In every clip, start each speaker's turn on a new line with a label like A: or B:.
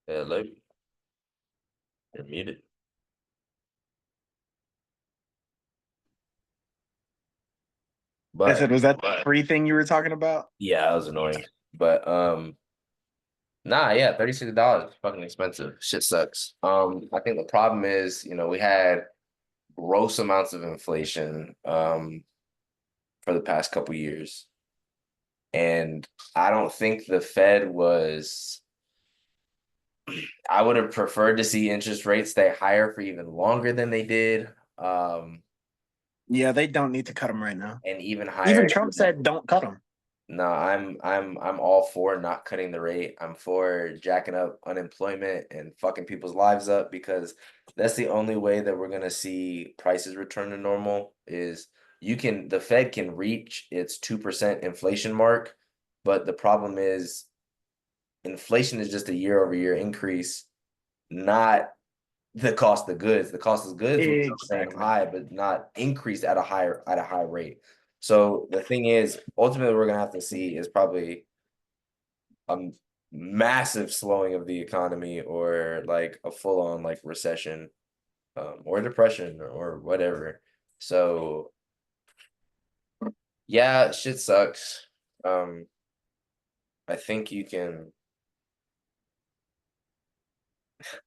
A: Hello, you're muted.
B: I
A: But
B: said, was that the free thing you were talking about?
A: yeah, that was annoying. But nah, yeah, $36 is fucking expensive. Shit sucks. I think the problem is, we had gross amounts of inflation for the past couple years. And I don't think the Fed was I would have preferred to see interest rates stay higher for even longer than they did. Um,
B: Yeah, they don't need to cut them right now.
A: and even
B: Even
A: higher.
B: Trump said, "Don't cut them."
A: No, I'm all for not cutting the rate. I'm for jacking up unemployment and fucking people's lives up because that's the only way that we're gonna see prices return to normal is the Fed can reach its 2% inflation mark, but the problem is inflation is just a year over year increase, not the cost of goods. The cost of goods will remain
B: Exactly.
A: high, but not increase at a high rate. So the thing is, ultimately, we're gonna have to see is probably a massive slowing of the economy or like a full on like recession, or depression or whatever. So yeah, shit sucks. Um, I think you can.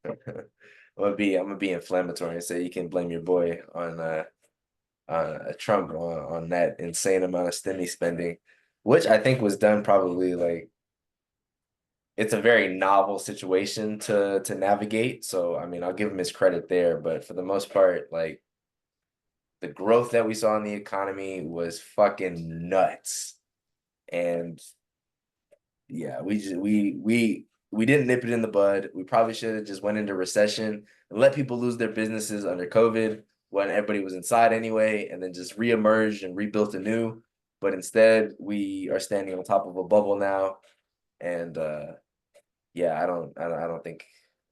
A: I'm gonna be inflammatory and say you can blame your boy on Trump on that insane amount of stimmy spending, which I think was done probably like it's a very novel situation to navigate. So I mean, I'll give him his credit there, but for the most part, like the growth that we saw in the economy was fucking nuts. And yeah, we didn't nip it in the bud. We probably should have just went into recession and let people lose their businesses under COVID when everybody was inside anyway, and then just reemerged and rebuilt anew. But instead, we are standing on top of a bubble now, and yeah, I don't think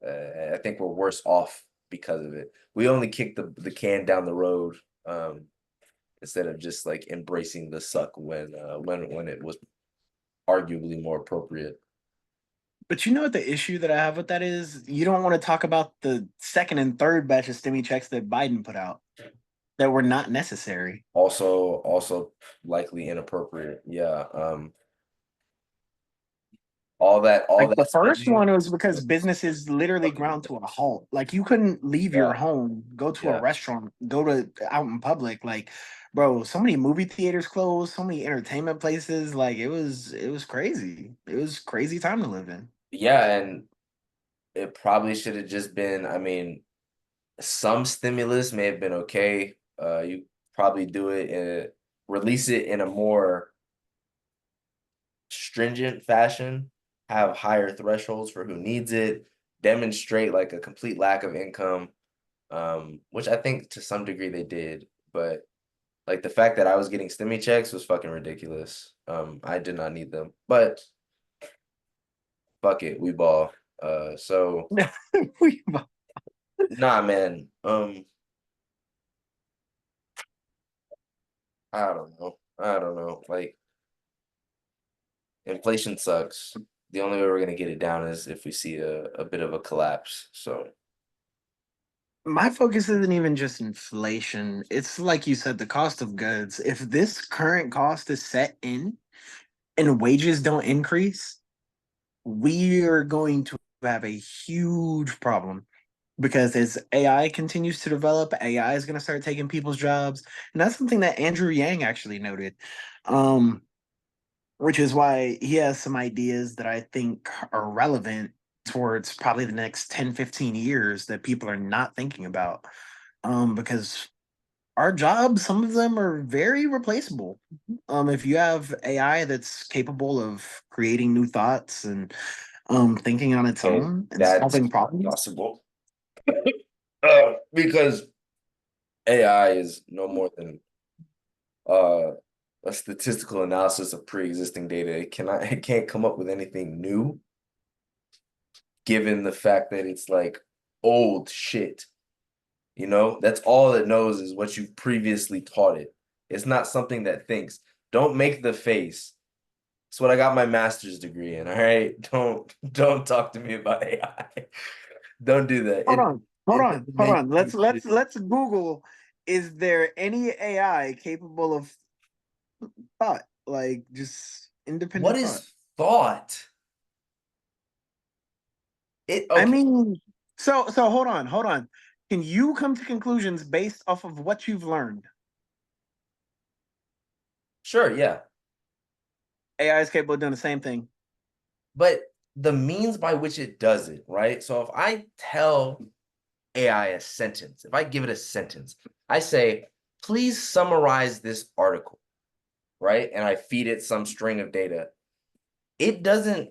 A: I think we're worse off because of it. We only kicked the can down the road, instead of just like embracing the suck when it was arguably more appropriate.
B: But you know what the issue that I have with that is? You don't want to talk about the second and third batch of stimmy checks that Biden put out that were not necessary.
A: Also likely inappropriate. Yeah. All
B: Like
A: that
B: the first
A: spending.
B: one was because businesses literally ground to a halt. Like you couldn't leave your
A: Yeah,
B: home, go to a
A: yeah,
B: restaurant, go to out in public. Like, bro, so many movie theaters closed, so many entertainment places. Like it was crazy. It was crazy time to live in.
A: yeah, and it probably should have just been. I mean, some stimulus may have been okay. You probably release it in a more stringent fashion, have higher thresholds for who needs it, demonstrate like a complete lack of income, which I think to some degree they did, but like the fact that I was getting stimmy checks was fucking ridiculous. I did not need them, but fuck it, we ball. So
B: We-
A: nah, man. I don't know. I don't know. Like inflation sucks. The only way we're gonna get it down is if we see a bit of a collapse. So
B: My focus isn't even just inflation. It's like you said, the cost of goods. If this current cost is set in and wages don't increase, we are going to have a huge problem because as AI continues to develop, AI is going to start taking people's jobs, and that's something that Andrew Yang actually noted. Um, which is why he has some ideas that I think are relevant towards probably the next 10, 15 years that people are not thinking about. Because our jobs, some of them are very replaceable. If you have AI that's capable of creating new thoughts and thinking on its
A: and
B: own and
A: that's
B: solving problems.
A: possible. Because AI is no more than uh a statistical analysis of pre-existing data. It can't come up with anything new, given the fact that it's like old shit. That's all it knows is what you've previously taught it. It's not something that thinks. Don't make the face. It's what I got my master's degree in. All right. Don't talk to me about AI. Don't do that. It doesn't
B: Hold
A: make
B: on.
A: you shit.
B: Let's Google. Is there any AI capable of thought, like just
A: What
B: independent thought?
A: is thought? It
B: I
A: okay,
B: mean, hold on. Can you come to conclusions based off of what you've learned?
A: sure, yeah.
B: AI is capable of doing the same thing.
A: But the means by which it does it, right? So if I tell AI a sentence, if I give it a sentence, I say, please summarize this article, right? And I feed it some string of data. It doesn't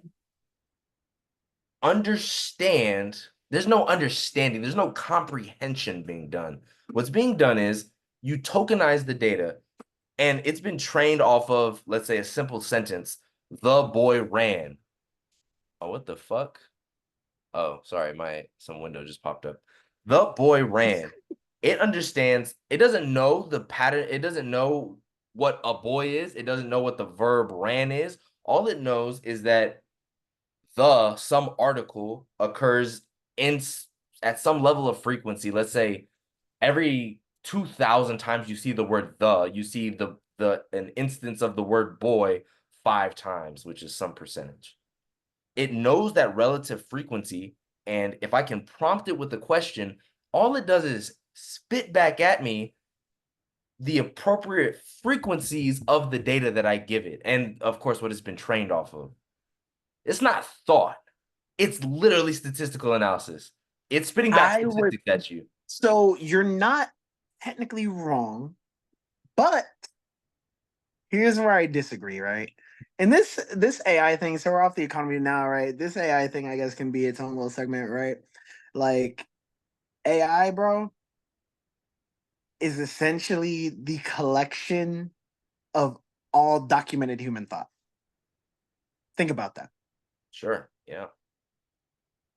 A: understand. There's no understanding. There's no comprehension being done. What's being done is you tokenize the data and it's been trained off of, let's say, a simple sentence, the boy ran. Oh, what the fuck? Oh, sorry, some window just popped up. The boy ran. It understands, it doesn't know the pattern, it doesn't know what a boy is, it doesn't know what the verb ran is. All it knows is that some article occurs in at some level of frequency. Let's say every 2,000 times you see the word you see the an instance of the word boy 5 times, which is some percentage. It knows that relative frequency, and if I can prompt it with a question, all it does is spit back at me the appropriate frequencies of the data that I give it, and of course what it's been trained off of. It's not thought. It's literally statistical analysis. It's spitting back
B: I would.
A: statistics at you.
B: So you're not technically wrong, but here's where I disagree, right? And this AI thing, so we're off the economy now, right? This AI thing, I guess, can be its own little segment, right? Like AI, bro, is essentially the collection of all documented human thought. Think about that,
A: Sure. Yeah.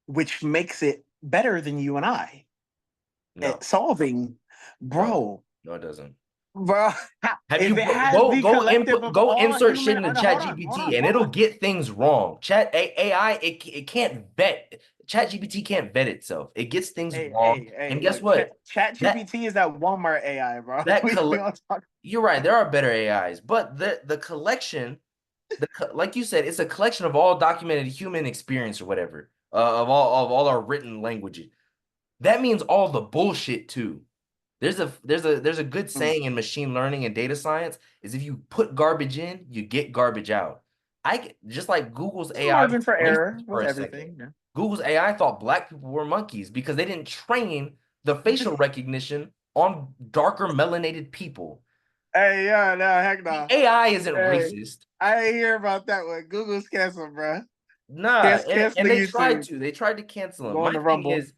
B: which makes it better than you and I at
A: No.
B: solving,
A: No.
B: bro.
A: No, it doesn't.
B: Bro,
A: Have
B: if
A: you
B: it has the collective of
A: go
B: all
A: insert shit
B: human,
A: into
B: oh, no,
A: Chat GPT and
B: hold
A: it'll
B: on.
A: get things wrong. AI it can't vet. Chat GPT can't vet itself. It gets things wrong.
B: Hey,
A: And guess
B: look, Chat,
A: what?
B: Chat
A: That
B: GPT is that Walmart AI, bro.
A: that
B: We
A: coll
B: don't talk.
A: You're right. There are better AIs, but the collection, like you said, it's a collection of all documented human experience or whatever, of all our written languages. That means all the bullshit too. There's a good
B: Mm.
A: saying in machine learning and data science is if you put garbage in, you get garbage out. Just like Google's
B: There's a
A: AI was
B: margin for error
A: racist for
B: with
A: a second.
B: everything. Yeah.
A: Google's AI thought black people were monkeys because they didn't train the facial recognition on darker melanated people.
B: Hey, yeah, no, heck
A: The
B: no.
A: AI isn't
B: Hey,
A: racist.
B: I ain't hear about that one. Google's canceled, bro.
A: Nah, and
B: Canceling
A: they tried
B: YouTube.
A: to. They tried to cancel him.
B: Going
A: My
B: to
A: thing
B: Rumble.
A: is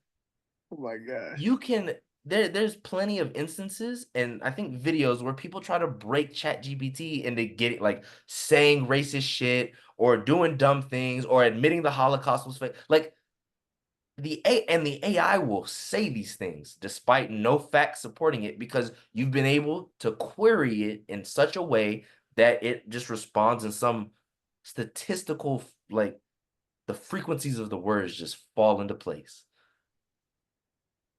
B: Oh my gosh.
A: you can there's plenty of instances and I think videos where people try to break chat gpt into getting like saying racist shit or doing dumb things or admitting the holocaust was fake like the AI will say these things despite no facts supporting it because you've been able to query it in such a way that it just responds in some statistical like the frequencies of the words just fall into place.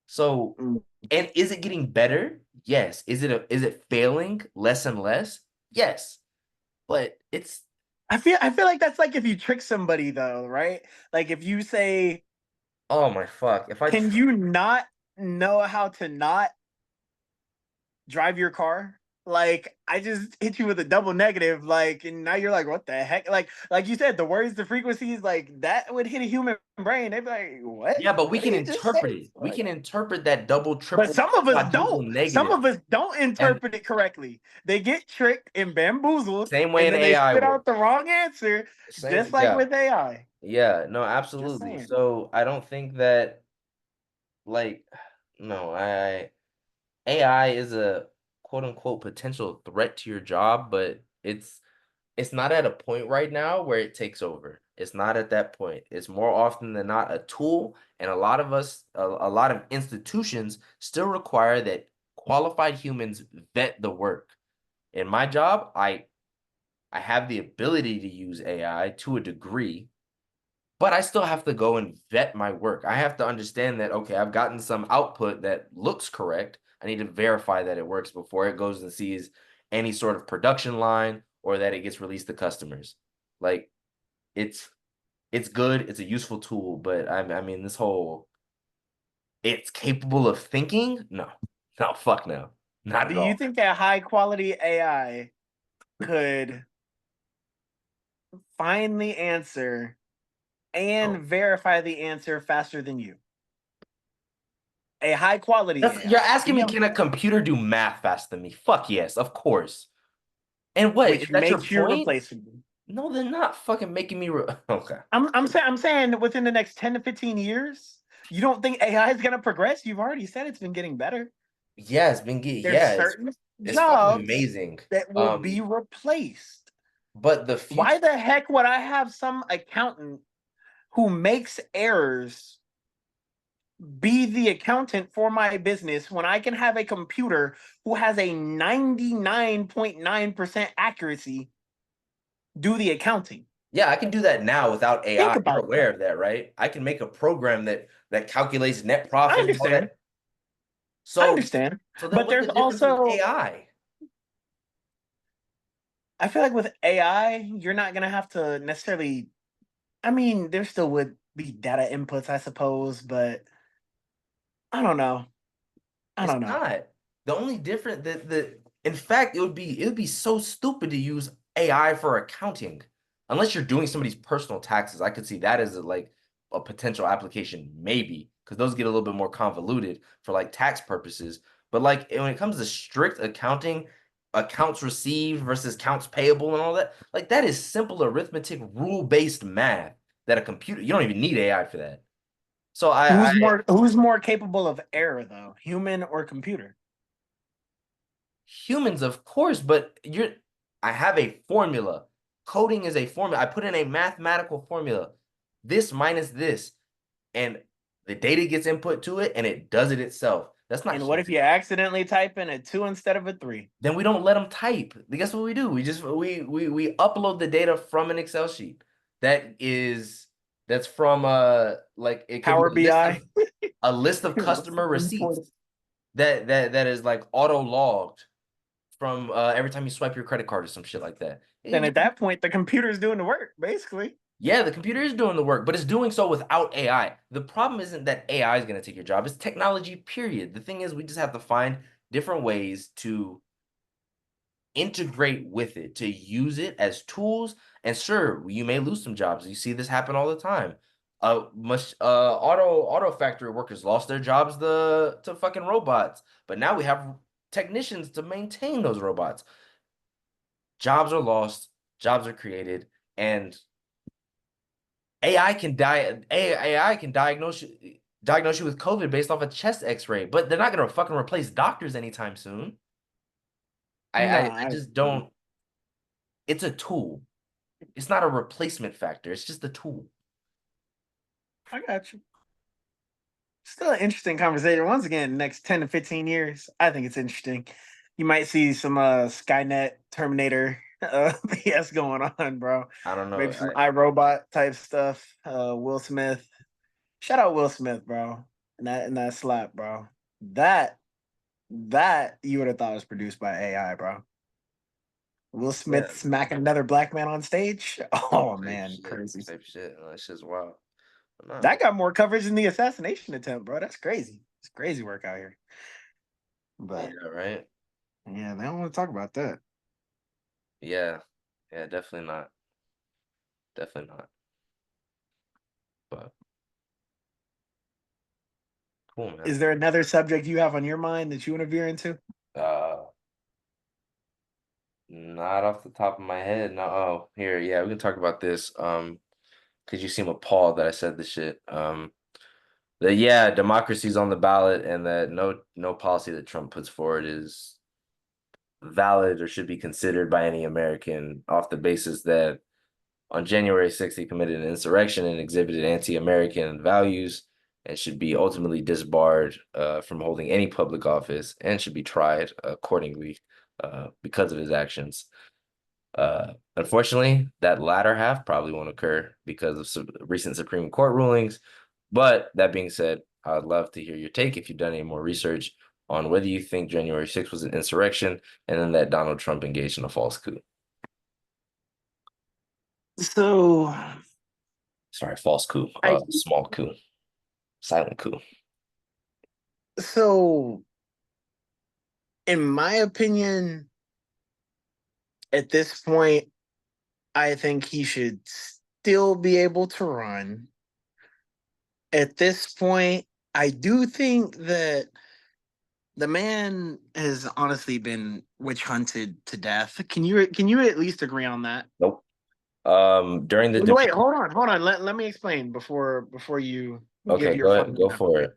A: So,
B: Mm.
A: and is it getting better? Yes. Is it failing less and less? Yes. But it's
B: I feel like that's like if you trick somebody though, right? Like if you say,
A: oh my fuck. If I
B: "Can
A: tr
B: you not know how to not drive your car?" Like I just hit you with a double negative, like, and now you're like, "What the heck?" Like you said, the words, the frequencies, like that would hit a human brain. They'd be like, "What?
A: yeah, but we
B: What did
A: can
B: he just say?"
A: interpret it. We
B: Like,
A: can interpret that double,
B: but
A: triple,
B: some of us
A: quadruple
B: don't. Some
A: negative.
B: of us don't
A: And
B: interpret it correctly. They get tricked and bamboozled,
A: same way
B: and
A: an
B: then they
A: AI
B: spit
A: will.
B: out the wrong answer, just
A: Same,
B: like
A: yeah.
B: with AI.
A: Yeah, no,
B: Just
A: absolutely.
B: saying.
A: So I don't think that like no, AI is a quote unquote potential threat to your job, but it's not at a point right now where it takes over. It's not at that point. It's more often than not a tool, and a lot of us, a lot of institutions still require that qualified humans vet the work. In my job, I I have the ability to use AI to a degree, but I still have to go and vet my work. I have to understand that, okay, I've gotten some output that looks correct. I need to verify that it works before it goes and sees any sort of production line or that it gets released to customers. Like it's it's good, it's a useful tool, but I mean this whole it's capable of thinking? No. No, fuck no. Not
B: Do
A: at
B: you
A: all.
B: think a high quality AI could find the answer and
A: No.
B: verify the answer faster than you? A high quality
A: You're
B: AI,
A: asking me, can a computer do math faster than me? Fuck yes, of course. And what? Is
B: which
A: that your
B: makes you
A: point?
B: replaceable.
A: No, they're not fucking making me okay.
B: I'm saying that within the next 10 to 15 years, you don't think AI is gonna progress? You've already said it's been getting better.
A: Yeah, it's been getting
B: There's
A: yeah,
B: certain
A: it's fucking
B: jobs
A: amazing.
B: that will be replaced.
A: But the
B: Why
A: future,
B: the heck would I have some accountant who makes errors be the accountant for my business when I can have a computer who has a 99.9% accuracy do the accounting?
A: yeah, I can do that now without
B: Think
A: AI. You're
B: about
A: aware
B: that.
A: of that, right? I can make a program that calculates net
B: I
A: profit and all
B: understand.
A: that.
B: I
A: So
B: understand.
A: so then
B: But
A: what's
B: there's
A: the difference with
B: also,
A: AI?
B: I feel like with AI, you're not going to have to necessarily, I mean, there still would be data inputs, I suppose, but I don't know. I
A: It's
B: don't know.
A: not. The only different the in fact it would be so stupid to use AI for accounting. Unless you're doing somebody's personal taxes. I could see that as like a potential application, maybe, because those get a little bit more convoluted for like tax purposes. But like when it comes to strict accounting, accounts received versus accounts payable and all that, like that is simple arithmetic, rule-based math that a computer, you don't even need AI for that. So
B: Who's more capable of error though? Human or computer?
A: humans, of course, but I have a formula. Coding is a formula. I put in a mathematical formula. This minus this, and the data gets input to it, and it does it itself. That's not
B: And what
A: human.
B: if you accidentally type in a 2 instead of a 3?
A: Then we don't let them type. Guess what we do? We upload the data from an Excel sheet that is that's from like it could be
B: Power BI.
A: a list of customer receipts that is like auto logged from every time you swipe your credit card or some shit like that.
B: Then at that point, the computer's doing the work, basically.
A: Yeah, the computer is doing the work, but it's doing so without AI. The problem isn't that AI is going to take your job, it's technology, period. The thing is, we just have to find different ways to integrate with it, to use it as tools. And sure, you may lose some jobs. You see this happen all the time. Much auto factory workers lost their jobs to fucking robots, but now we have technicians to maintain those robots. Jobs are lost, jobs are created, and AI can diagnose you with COVID based off a chest X-ray, but they're not gonna fucking replace doctors anytime soon. I
B: Nah,
A: just don't. It's a tool. It's not a replacement factor. It's just a tool.
B: I got you. Still an interesting conversation. Once again, next 10 to 15 years, I think it's interesting. You might see some Skynet, Terminator BS going on, bro.
A: I don't know.
B: Maybe some iRobot type stuff. Will Smith. Shout out Will Smith, bro. And that slap, bro. That that you would have thought was produced by AI, bro. Will
A: Yeah,
B: Smith smacking another black man on stage. Oh
A: type
B: man,
A: shit,
B: crazy.
A: type shit. That's just wild. Nah,
B: That
A: but
B: got more coverage than the assassination attempt, bro. That's crazy. It's crazy work out here. But
A: yeah, right.
B: yeah, they don't want to talk about that.
A: Yeah, yeah, definitely not. Definitely not. But cool, man.
B: Is there another subject you have on your mind that you want to veer into?
A: Uh, Not off the top of my head. No. Oh, here, yeah, we can talk about this. Because you seem appalled that I said this shit. That yeah, democracy's on the ballot, and that no policy that Trump puts forward is valid or should be considered by any American off the basis that on January 6th he committed an insurrection and exhibited anti-American values and should be ultimately disbarred from holding any public office and should be tried accordingly because of his actions. Unfortunately, that latter half probably won't occur because of some recent Supreme Court rulings. But that being said, I'd love to hear your take if you've done any more research on whether you think January 6th was an insurrection and then that Donald Trump engaged in a false coup.
B: So
A: Sorry, false coup,
B: I
A: small coup, silent coup.
B: so in my opinion, at this point, I think he should still be able to run. At this point, I do think that the man has honestly been witch hunted to death. Can you at least agree on that?
A: Nope. During the
B: Wait,
A: debate.
B: hold on. Let me explain before you give
A: Okay,
B: your
A: go ahead,
B: final
A: go for
B: comment.
A: it.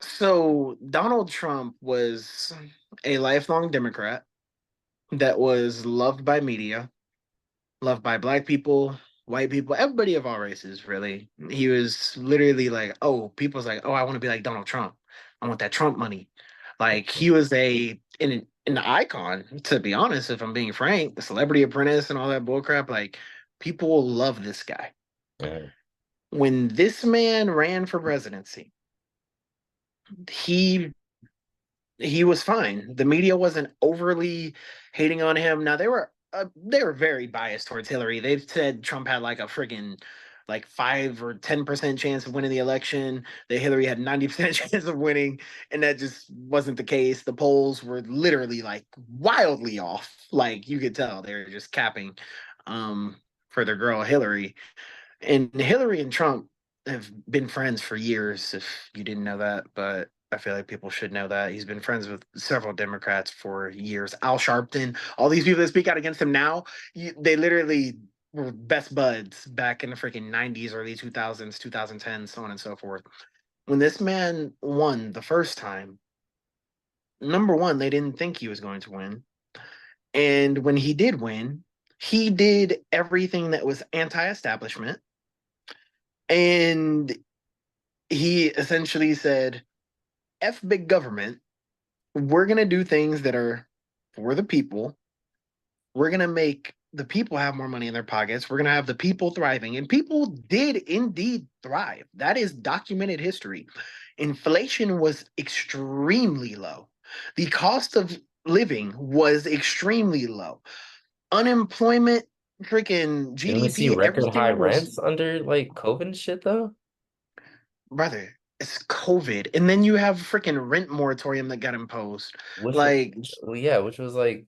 B: So Donald Trump was a lifelong Democrat that was loved by media, loved by black people, white people, everybody of all races, really. He was literally like, oh, people's like, oh, I want to be like Donald Trump. I want that Trump money. Like he was an icon, to be honest, if I'm being frank, the celebrity apprentice and all that bullcrap. Like people love this guy.
A: Mhm.
B: When this man ran for presidency, he he was fine. The media wasn't overly hating on him. Now they were very biased towards Hillary. They said Trump had like a friggin' like 5 or 10% chance of winning the election. That Hillary had 90% chance of winning, and that just wasn't the case. The polls were literally like wildly off. Like you could tell they were just capping um for their girl Hillary. And Hillary and Trump have been friends for years, if you didn't know that, but I feel like people should know that. He's been friends with several Democrats for years. Al Sharpton, all these people that speak out against him now, they literally were best buds back in the freaking 90s, early 2000s, 2010s, so on and so forth. When this man won the first time, number one, they didn't think he was going to win. And when he did win, he did everything that was anti establishment. And he essentially said, F big government. We're going to do things that are for the people. We're going to make the people have more money in their pockets. We're going to have the people thriving. And people did indeed thrive. That is documented history. Inflation was extremely low. The cost of living was extremely low. Unemployment, freaking
A: Didn't we see
B: GDP,
A: record high
B: everything was,
A: rents under like COVID and shit though?
B: brother, it's COVID. And then you have freaking rent moratorium that got imposed.
A: Which was,
B: Like,
A: well, yeah, which was like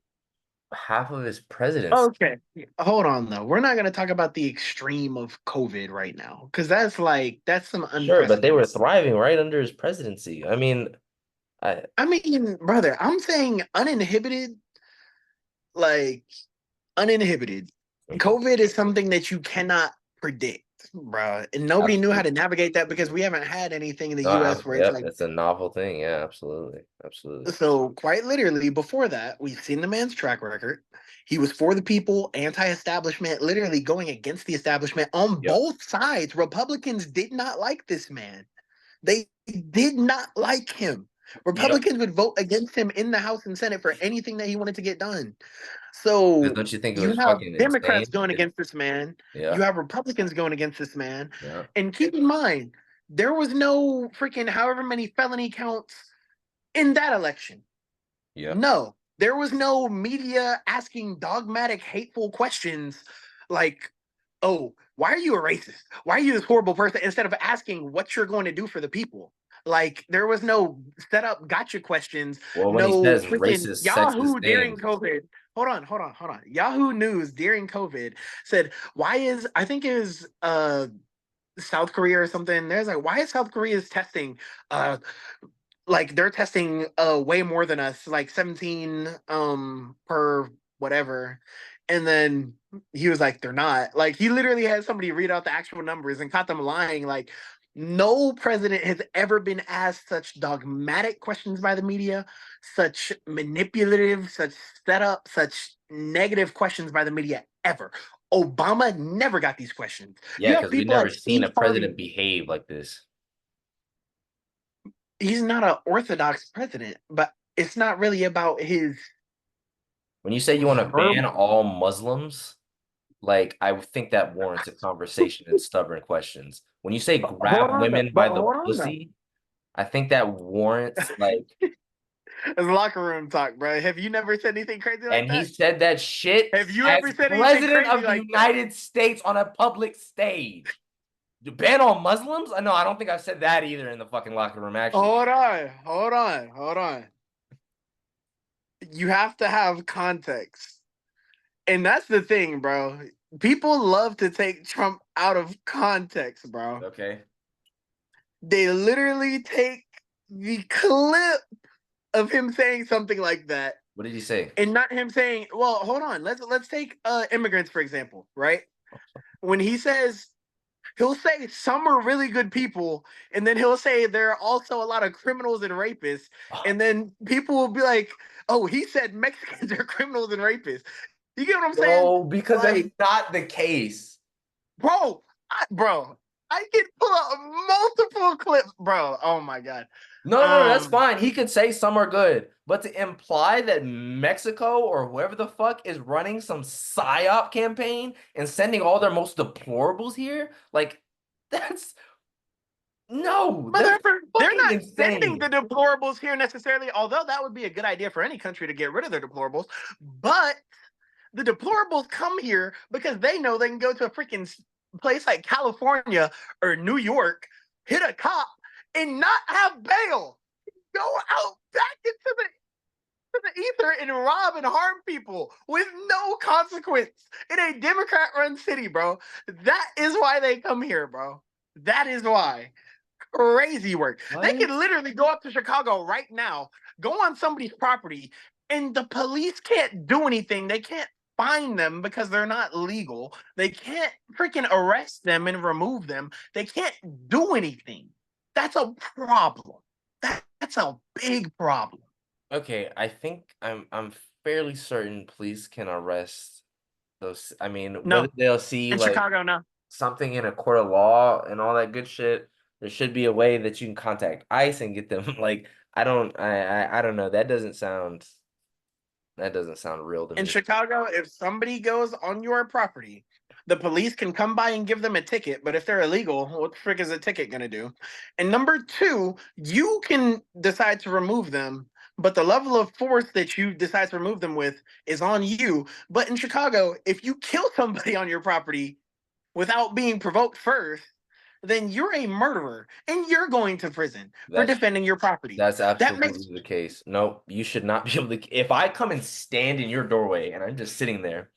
A: half of his presidency.
B: okay, hold on though. We're not going to talk about the extreme of COVID right now because that's some
A: Sure, but they were
B: unprecedented.
A: thriving right under his presidency. I mean, I
B: I mean, brother, I'm saying uninhibited, like uninhibited.
A: mhm,
B: COVID is something that you cannot predict, bro, and nobody knew how
A: absolutely.
B: to navigate that because we haven't had anything in the U.S. where it's
A: Yep,
B: like.
A: it's a novel thing. Yeah, absolutely, absolutely.
B: So, quite literally, before that, we've seen the man's track record. He was for the people, anti establishment, literally going against the establishment on
A: Yep,
B: both sides. Republicans did not like this man. They did not like him.
A: yep.
B: Republicans would vote against him in the House and Senate for anything that he wanted to get done.
A: Because
B: So,
A: don't you think it
B: you
A: was
B: have
A: fucking
B: Democrats
A: insane?
B: going against this man,
A: Yeah,
B: you have Republicans going against this man.
A: yeah,
B: And keep in mind, there was no freaking however many felony counts in that election.
A: yeah.
B: No, there was no media asking dogmatic, hateful questions like, oh, why are you a racist? Why are you this horrible person? Instead of asking what you're going to do for the people. Like, there was no set up gotcha questions,
A: Well, when he
B: no
A: says
B: freaking
A: racist,
B: Yahoo
A: sexist
B: during
A: things,
B: COVID. Hold on. Yahoo News during COVID said, why is, I think it was South Korea or something. There's like, why is South Korea's testing uh like they're testing way more than us, like 17 per whatever. And then he was like, they're not. Like he literally had somebody read out the actual numbers and caught them lying. Like no president has ever been asked such dogmatic questions by the media, such manipulative, such setup, such negative questions by the media ever. Obama never got these questions.
A: yeah,
B: You have
A: because we
B: people
A: never
B: like
A: seen
B: Steve
A: a president
B: Harvey.
A: behave like this.
B: He's not an orthodox president, but it's not really about his
A: When you say you want to
B: Her,
A: ban all Muslims, like I think that warrants a conversation and stubborn questions. When you say
B: hold
A: grab
B: on, though.
A: women
B: But
A: by the
B: hold on, though.
A: pussy, I think that warrants like,
B: It's locker room talk, bro. Have you never said anything crazy like
A: and he
B: that?
A: said that shit
B: Have you
A: as
B: ever said anything
A: president
B: crazy
A: of the
B: like that?
A: United States on a public stage. To ban all Muslims? No, I don't think I've said that either in the fucking locker room, actually.
B: Hold on. You have to have context. And that's the thing, bro. People love to take Trump out of context, bro.
A: Okay.
B: They literally take the clip of him saying something like that
A: What did he say?
B: and not him saying, well, hold on. Let's take immigrants for example, right? When he says he'll say some are really good people, and then he'll say there are also a lot of criminals and rapists, and then people will be like, "Oh, he said Mexicans are criminals and rapists." You get what I'm saying?
A: No, because that's
B: Like,
A: not the case.
B: bro, bro, I can pull out multiple clips, bro. Oh my god.
A: No, that's
B: Um,
A: fine. He could say some are good, but to imply that Mexico or whoever the fuck is running some psyop campaign and sending all their most deplorables here, like that's no,
B: but
A: that's
B: they're
A: fucking
B: not sending the
A: insane.
B: deplorables here necessarily. Although that would be a good idea for any country to get rid of their deplorables, but the deplorables come here because they know they can go to a freaking place like California or New York, hit a cop, and not have bail. Go out back into the ether and rob and harm people with no consequence in a Democrat run city, bro. That is why they come here, bro. That is why. Crazy work. They
A: What?
B: can literally go up to Chicago right now, go on somebody's property, and the police can't do anything. They can't find them because they're not legal. They can't freaking arrest them and remove them. They can't do anything. That's a problem. That's a big problem.
A: Okay, I think I'm fairly certain police can arrest those. I mean, whether
B: No,
A: they'll see
B: in
A: like
B: Chicago, no.
A: something in a court of law and all that good shit, there should be a way that you can contact ICE and get them. Like, I don't know. That doesn't sound real to
B: In
A: me.
B: Chicago, if somebody goes on your property, the police can come by and give them a ticket. But if they're illegal, what the frick is a ticket going to do? And number two, you can decide to remove them, but the level of force that you decide to remove them with is on you. But in Chicago, if you kill somebody on your property without being provoked first, then you're a murderer and you're going to prison for
A: That's
B: defending your property.
A: that's
B: That makes
A: absolutely the case. No, you should not be able to. If I come and stand in your doorway and I'm just sitting there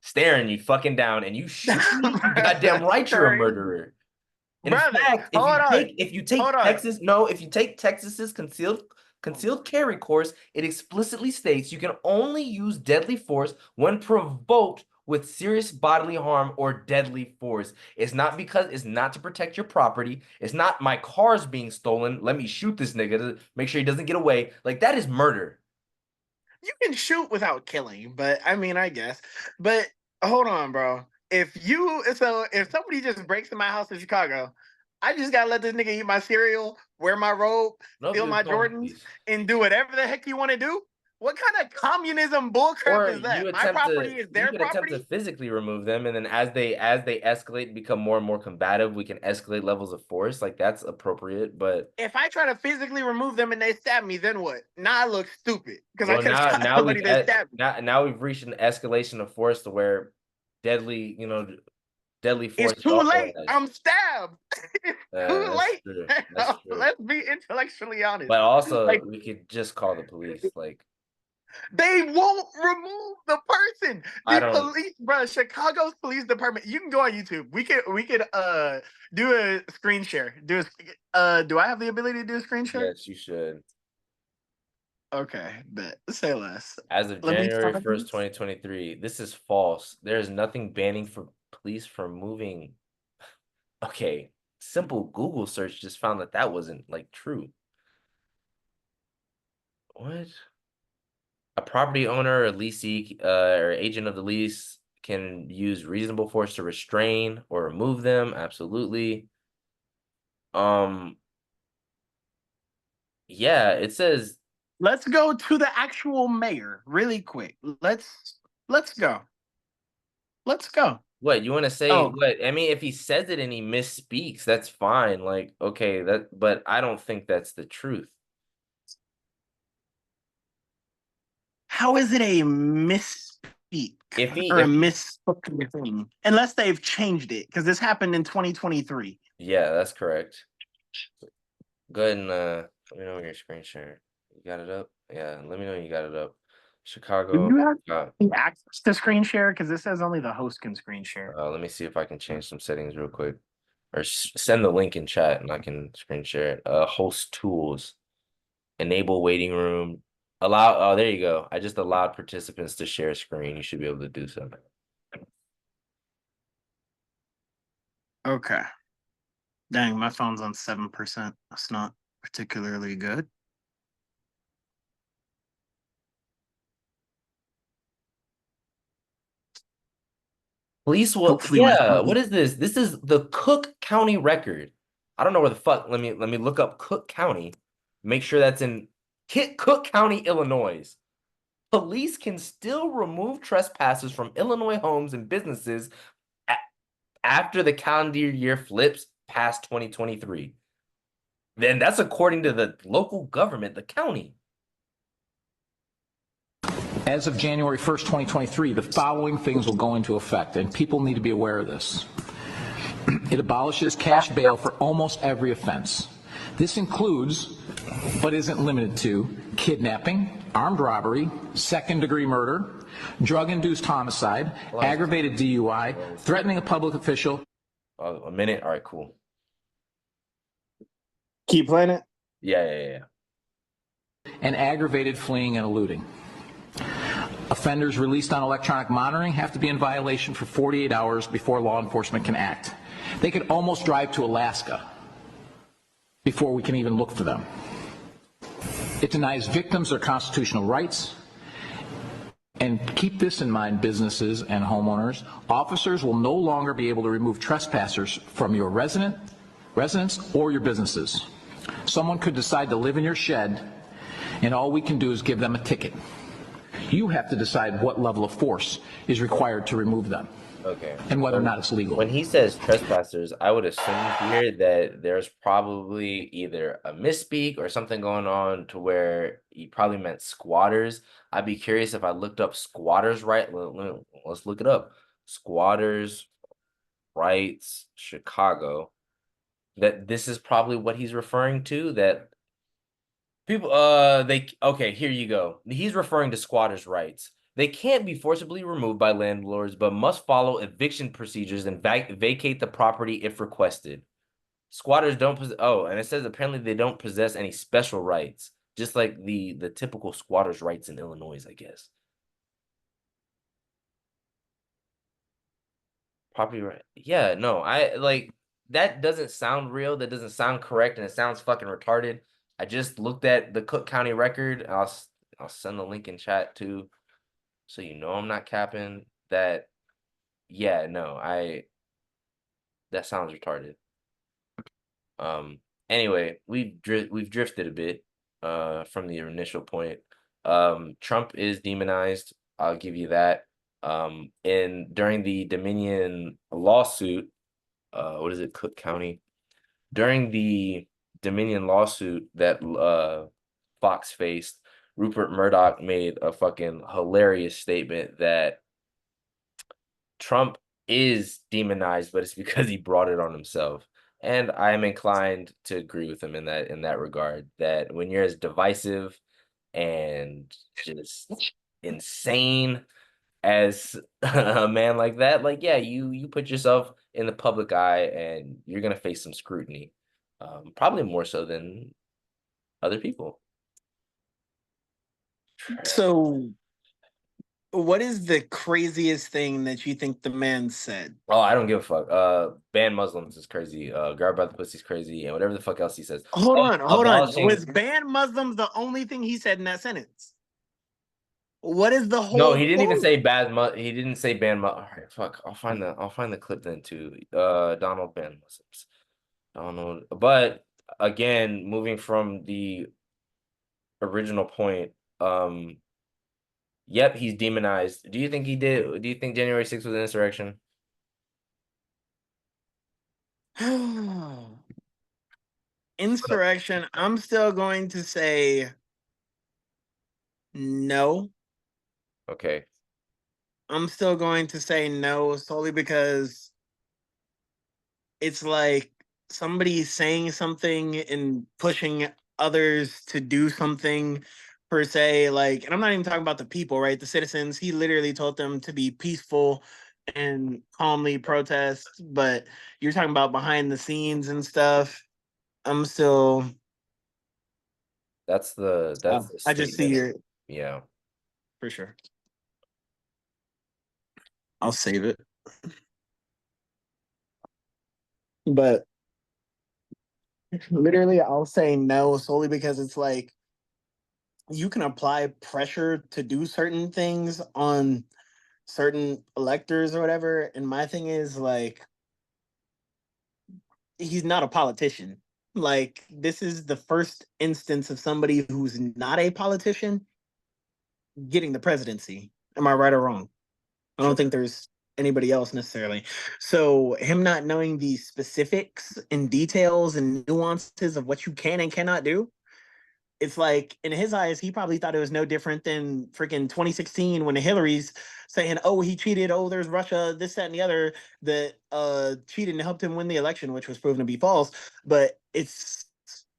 A: staring you fucking down and you shoot me, you goddamn
B: that's
A: right you're a
B: crazy.
A: murderer. In
B: Brother,
A: fact,
B: hold on.
A: if you
B: Hold
A: take
B: on.
A: Texas, no, if you take Texas's concealed carry course, it explicitly states you can only use deadly force when provoked with serious bodily harm or deadly force. It's not to protect your property. It's not my car's being stolen. Let me shoot this nigga to make sure he doesn't get away. Like that is murder.
B: You can shoot without killing, but I mean, I guess. But hold on, bro. If somebody just breaks in my house in Chicago, I just gotta let this nigga eat my cereal, wear my robe,
A: Nope,
B: steal
A: you
B: my
A: call the
B: Jordans,
A: police.
B: and do whatever the heck you want to do. What kind of communism bullcrap
A: Or
B: is that? My property is
A: you
B: their
A: could attempt to
B: property.
A: physically remove them, and then as they escalate and become more and more combative, we can escalate levels of force. Like that's appropriate. But
B: If I try to physically remove them and they stab me, then what? Now I look stupid because I
A: well,
B: could have shot
A: now
B: somebody that stabbed me.
A: now we've reached an escalation of force to where deadly, deadly
B: It's
A: force is
B: too late.
A: authorized.
B: I'm stabbed. It's too
A: That's
B: late.
A: true. That's true.
B: Let's be intellectually honest.
A: But also,
B: Like
A: we could just call the police. Like
B: they won't remove the person.
A: I
B: The
A: don't.
B: police, bro, Chicago's police department. You can go on YouTube. We could do a screen share. Do I have the ability to do a screen share?
A: Yes, you should.
B: Okay, bet. Say less.
A: As of
B: Let me
A: January 1st,
B: find
A: 2023, this is false. There is nothing banning for police from moving. Okay, simple Google search just found that that wasn't like true. What? A property owner or leasee or agent of the lease can use reasonable force to restrain or remove them. Absolutely. Um, yeah, it says
B: let's go to the actual mayor really quick. Let's go. Let's go.
A: What you want to say?
B: Oh,
A: What I mean, if he says it and he misspeaks, that's fine. Like, okay, but I don't think that's the truth.
B: how is it a misspeak
A: If he,
B: or a
A: if he,
B: misspoken thing? Unless they've changed it, because this happened in 2023.
A: yeah, that's correct. Go ahead and let me know when your screen share. You got it up? Yeah, let me know when you got it up.
B: Do
A: Chicago.
B: you have
A: Uh,
B: access to screen share? Because this says only the host can screen share.
A: let me see if I can change some settings real quick, or send the link in chat and I can screen share it. Host tools, enable waiting room, allow. Oh, there you go. I just allowed participants to share screen. You should be able to do so.
B: Okay. Dang, my phone's on 7%. That's not particularly good.
A: Police will,
B: Hopefully my
A: yeah. What
B: phone.
A: is this? This is the Cook County record. I don't know where the fuck. Let me look up Cook County. Make sure that's in Cook County, Illinois. Police can still remove trespassers from Illinois homes and businesses a after the calendar year flips past 2023. Then that's according to the local government, the county.
C: As of January 1st, 2023, the following things will go into effect, and people need to be aware of this. It abolishes cash bail for almost every offense. This includes, but isn't limited to, kidnapping, armed robbery, second-degree murder, drug-induced homicide, aggravated DUI, threatening a public official.
A: A minute. All right, cool.
B: Keep playing it.
A: Yeah.
C: And aggravated fleeing and eluding. Offenders released on electronic monitoring have to be in violation for 48 hours before law enforcement can act. They could almost drive to Alaska before we can even look for them. It denies victims their constitutional rights. And keep this in mind, businesses and homeowners. Officers will no longer be able to remove trespassers from your residence or your businesses. Someone could decide to live in your shed, and all we can do is give them a ticket. You have to decide what level of force is required to remove them.
A: Okay.
C: And whether or not it's legal.
A: When he says trespassers, I would assume here that there's probably either a misspeak or something going on to where he probably meant squatters. I'd be curious if I looked up squatters right. Let's look it up. Squatters rights Chicago. That this is probably what he's referring to. That people, okay, here you go. He's referring to squatters' rights. They can't be forcibly removed by landlords, but must follow eviction procedures and vacate the property if requested. Squatters don't possess. Oh, and it says apparently they don't possess any special rights, just like the typical squatters' rights in Illinois, I guess. Property right. Yeah, no, I like that doesn't sound real. That doesn't sound correct, and it sounds fucking retarded. I just looked at the Cook County record. I'll send the link in chat too, so you know I'm not capping. That yeah, no, that sounds retarded. Anyway, we've drifted a bit from the initial point. Trump is demonized. I'll give you that. And during the Dominion lawsuit, what is it, Cook County? During the Dominion lawsuit that Fox faced, Rupert Murdoch made a fucking hilarious statement that Trump is demonized, but it's because he brought it on himself. And I am inclined to agree with him in that regard, that when you're as divisive and just insane as a man like that, like yeah, you put yourself in the public eye and you're gonna face some scrutiny. Probably more so than other people.
B: So, what is the craziest thing that you think the man said?
A: Oh, I don't give a fuck. Ban Muslims is crazy. Grab by the pussy is crazy, and whatever the fuck else he says.
B: Hold
A: Oh,
B: on, hold on.
A: abolishing.
B: Was ban Muslims the only thing he said in that sentence? What is the
A: No,
B: whole
A: he didn't even
B: quote?
A: say he didn't say ban. All right, fuck. I'll find the clip then too. Donald ban Muslims. Donald. But again, moving from the original point, yep, he's demonized. Do you think he did? Do you think January 6th was an insurrection?
B: Insurrection, I'm still going to say no.
A: Okay.
B: I'm still going to say no solely because it's like somebody saying something and pushing others to do something per se. Like, and I'm not even talking about the people, right? The citizens. He literally told them to be peaceful and calmly protest, but you're talking about behind the scenes and stuff. I'm still
A: That's the
B: I just see
A: statement.
B: your
A: Yeah.
B: for sure. I'll save it. But literally I'll say no solely because it's like you can apply pressure to do certain things on certain electors or whatever. And my thing is like he's not a politician. Like this is the first instance of somebody who's not a politician getting the presidency. Am I right or wrong? I don't
A: Sure.
B: think there's anybody else necessarily. So him not knowing the specifics and details and nuances of what you can and cannot do, it's like in his eyes, he probably thought it was no different than freaking 2016 when the Hillary's saying, "Oh, he cheated. Oh, there's Russia, this, that, and the other that cheated and helped him win the election," which was proven to be false. But it's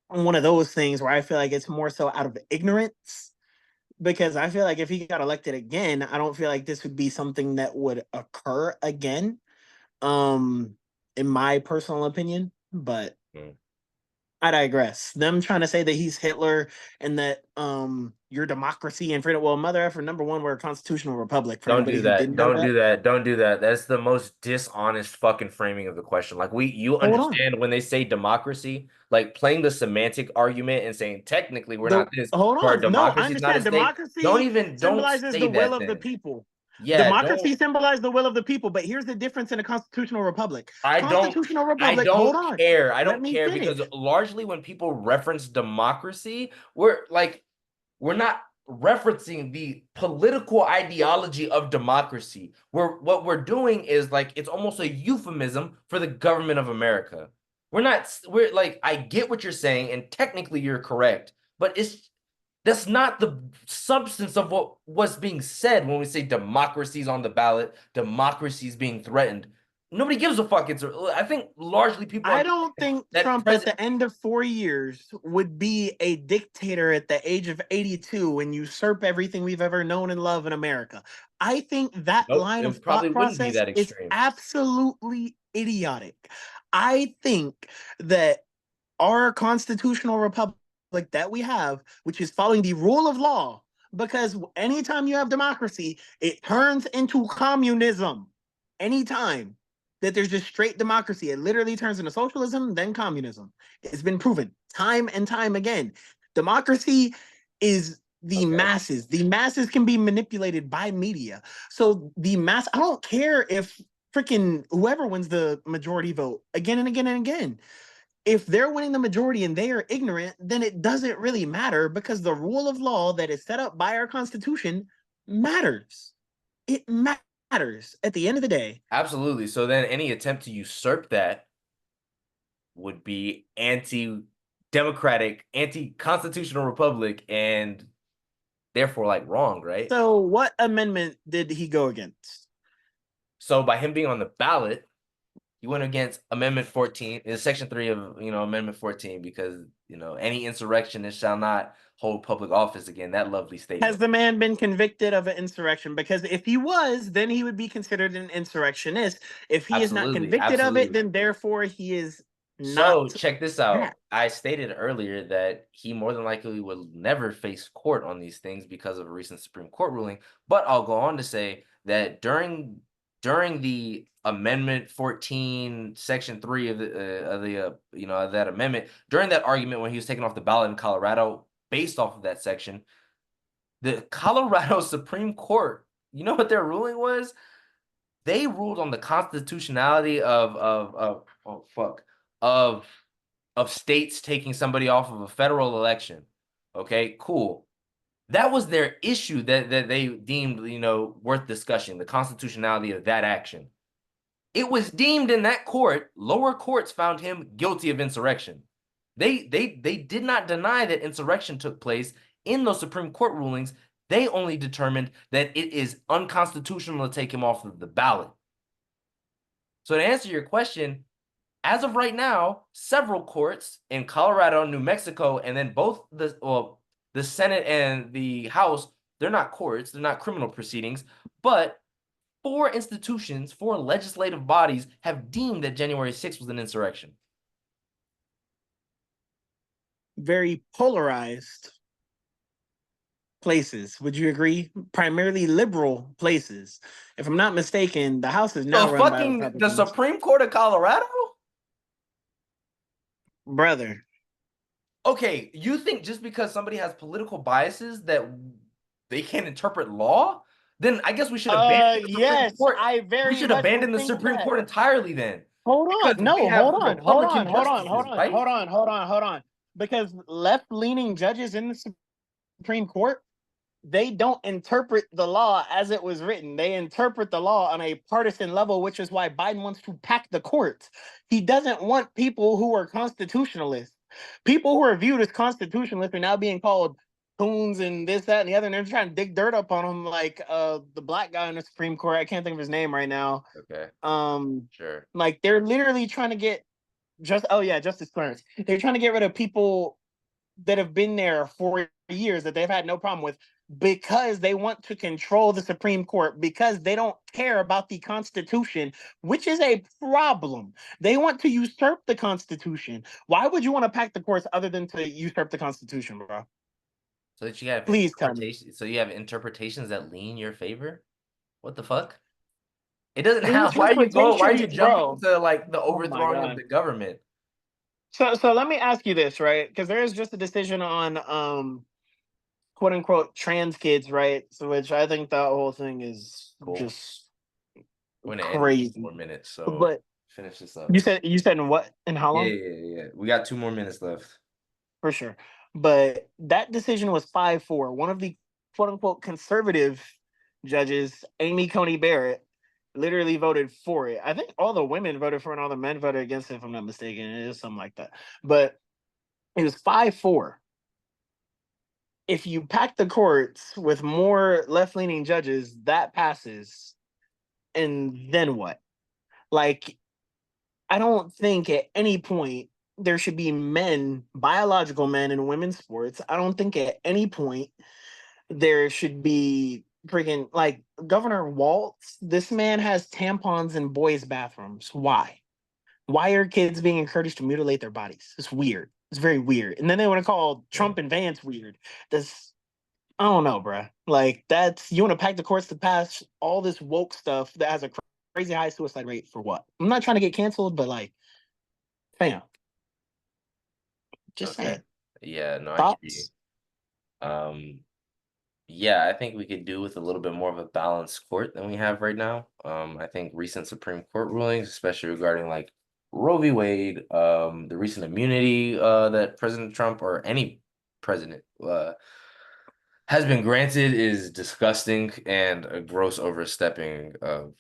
B: one of those things where I feel like it's more so out of ignorance because I feel like if he got elected again, I don't feel like this would be something that would occur again. Um, in my personal opinion, but
A: Mm.
B: I digress. Them trying to say that he's Hitler and that your democracy and freedom. Well, mother effer number one, we're a constitutional republic for
A: Don't
B: anybody
A: do
B: who
A: that.
B: didn't know
A: Don't
B: that.
A: do that. Don't do that. That's the most dishonest fucking framing of the question. Like you
B: Hold on.
A: understand when they say democracy, like playing the semantic argument and saying technically we're
B: The
A: not this,
B: hold
A: or our
B: on. No, I
A: democracy is not a
B: understand.
A: state.
B: Democracy
A: Don't
B: symbolizes
A: say
B: the will
A: that
B: of the
A: then.
B: people.
A: Yeah, don't
B: Democracy symbolizes the will of the people, but here's the difference in a constitutional republic.
A: I don't
B: Constitutional
A: I
B: republic, hold
A: don't
B: on.
A: care. I
B: Let
A: don't
B: me
A: care because
B: finish.
A: largely when people reference democracy, we're not referencing the political ideology of democracy. What we're doing is like it's almost a euphemism for the government of America. We're like I get what you're saying and technically you're correct, but that's not the substance of what was being said when we say democracy's on the ballot, democracy's being threatened. Nobody gives a fuck. I think largely people
B: I
A: understand
B: don't think
A: that
B: Trump at
A: president.
B: the end of 4 years would be a dictator at the age of 82 and usurp everything we've ever known and loved in America. I think that
A: Nope,
B: line of
A: it probably
B: thought
A: wouldn't be
B: process
A: that
B: is
A: extreme.
B: absolutely idiotic. I think that our constitutional republic that we have, which is following the rule of law, because anytime you have democracy, it turns into communism. Anytime that there's just straight democracy, it literally turns into socialism, then communism. It's been proven time and time again. Democracy is the
A: Okay.
B: masses. The masses can be manipulated by media. So I don't care if freaking whoever wins the majority vote again and again and again, if they're winning the majority and they are ignorant, then it doesn't really matter because the rule of law that is set up by our Constitution matters. It matters at the end of the day.
A: Absolutely. So then any attempt to usurp that would be anti-democratic, anti-constitutional republic, and therefore like wrong, right?
B: So, what amendment did he go against?
A: So by him being on the ballot, he went against Amendment 14, is Section 3 of Amendment 14, because any insurrectionist shall not hold public office again. That lovely
B: Has
A: statement.
B: the man been convicted of an insurrection? Because if he was, then he would be considered an insurrectionist. If he is not
A: Absolutely,
B: convicted of it,
A: absolutely.
B: then therefore he is
A: So
B: not
A: check this out.
B: that.
A: I stated earlier that he more than likely will never face court on these things because of a recent Supreme Court ruling. But I'll go on to say that during the Amendment 14, Section 3 of that amendment, during that argument when he was taken off the ballot in Colorado, based off of that section, the Colorado Supreme Court, you know what their ruling was? They ruled on the constitutionality of oh fuck of states taking somebody off of a federal election. Okay, cool. That was their issue that they deemed, worth discussion, the constitutionality of that action. It was deemed in that court, lower courts found him guilty of insurrection. They did not deny that insurrection took place in those Supreme Court rulings. They only determined that it is unconstitutional to take him off of the ballot. So to answer your question, as of right now, several courts in Colorado, New Mexico, and then both the Senate and the House, they're not courts, they're not criminal proceedings, but four institutions, four legislative bodies have deemed that January 6th was an insurrection.
B: Very polarized places. Would you agree? Primarily liberal places. If I'm not mistaken, the House is now run by
A: The
B: Republicans.
A: Supreme Court of Colorado?
B: Brother.
A: Okay, you think just because somebody has political biases that they can't interpret law? Then I guess we should abandon the Supreme Court. We should abandon the Supreme Court entirely then.
B: Hold on.
A: Because
B: No,
A: we have
B: hold on.
A: Republican justices, right?
B: Hold on. Because left-leaning judges in the Supreme Court, they don't interpret the law as it was written. They interpret the law on a partisan level, which is why Biden wants to pack the courts. He doesn't want people who are constitutionalists. People who are viewed as constitutionalists are now being called coons and this, that, and the other. And they're trying to dig dirt up on them, like the black guy in the Supreme Court. I can't think of his name right now.
A: Okay. Sure.
B: Like they're literally trying to get Justice Clarence. They're trying to get rid of people that have been there for years that they've had no problem with because they want to control the Supreme Court, because they don't care about the Constitution, which is a problem. They want to usurp the Constitution. Why would you want to pack the courts other than to usurp the Constitution, bro?
A: So that you have
B: Please tell me.
A: So you have interpretations that lean your favor? What the fuck? It doesn't
B: The
A: have. Why are you jumping
B: bro.
A: to like the
B: Oh my
A: overthrowing of
B: God.
A: the government?
B: So let me ask you this, right? Because there is just a decision on quote unquote trans kids, right? So which I think that whole thing is
A: Cool.
B: just
A: We're gonna end
B: crazy.
A: in 4 minutes, so
B: But
A: finish this up.
B: you said in what? In how long?
A: Yeah. We got 2 more minutes left.
B: For sure. But that decision was 5-4. One of the quote unquote conservative judges, Amy Coney Barrett, literally voted for it. I think all the women voted for it and all the men voted against it, if I'm not mistaken. It is something like that. But it was 5-4. If you pack the courts with more left-leaning judges, that passes. And then what? Like, I don't think at any point there should be men, biological men in women's sports. I don't think at any point there should be freaking like Governor Waltz. This man has tampons in boys' bathrooms. Why? Why are kids being encouraged to mutilate their bodies? It's weird. It's very weird. And then they want to call Trump and Vance weird. This, I don't know, bruh. Like you want to pack the courts to pass all this woke stuff that has a crazy high suicide rate for what? I'm not trying to get canceled, but like, fam, just saying.
A: Yeah, no,
B: Thoughts?
A: I hear you. Yeah, I think we could do with a little bit more of a balanced court than we have right now. I think recent Supreme Court rulings, especially regarding like Roe v. Wade, the recent immunity that President Trump or any president has been granted is disgusting and a gross overstepping of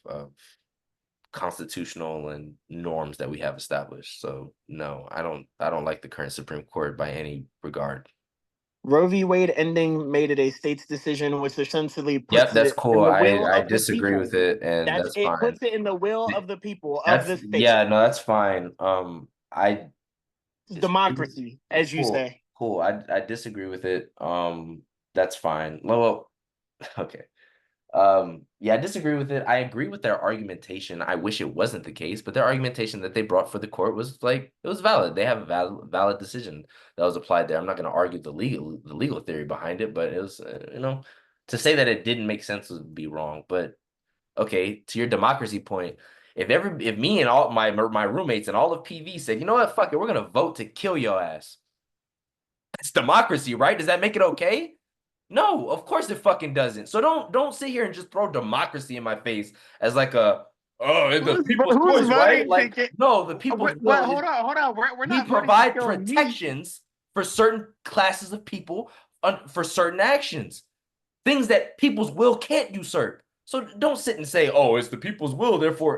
A: constitutional and norms that we have established. So no, I don't like the current Supreme Court by any regard.
B: Roe v. Wade ending made it a state's decision, which essentially puts
A: Yep, that's
B: it
A: cool.
B: in the will
A: I
B: of the
A: disagree
B: people.
A: with it, and that's
B: It
A: fine.
B: puts it in the will of the people of the state.
A: Yeah, no, that's fine.
B: Democracy, as you say.
A: Cool. I disagree with it. That's fine. Well, okay. Yeah, I disagree with it. I agree with their argumentation. I wish it wasn't the case, but their argumentation that they brought for the court was like it was valid. They have a valid decision that was applied there. I'm not going to argue the legal theory behind it, but it was to say that it didn't make sense would be wrong. But okay, to your democracy point, if me and all my roommates and all of PV said, you know what, fuck it, we're gonna vote to kill your ass. It's democracy, right? Does that make it okay? No, of course it fucking doesn't. So don't sit here and just throw democracy in my face as like the people's choice, right? Like no, the people's will.
B: Hold on. We're not
A: we provide protections for certain classes of people for certain actions, things that people's will can't usurp. So don't sit and say, oh, it's the people's will, therefore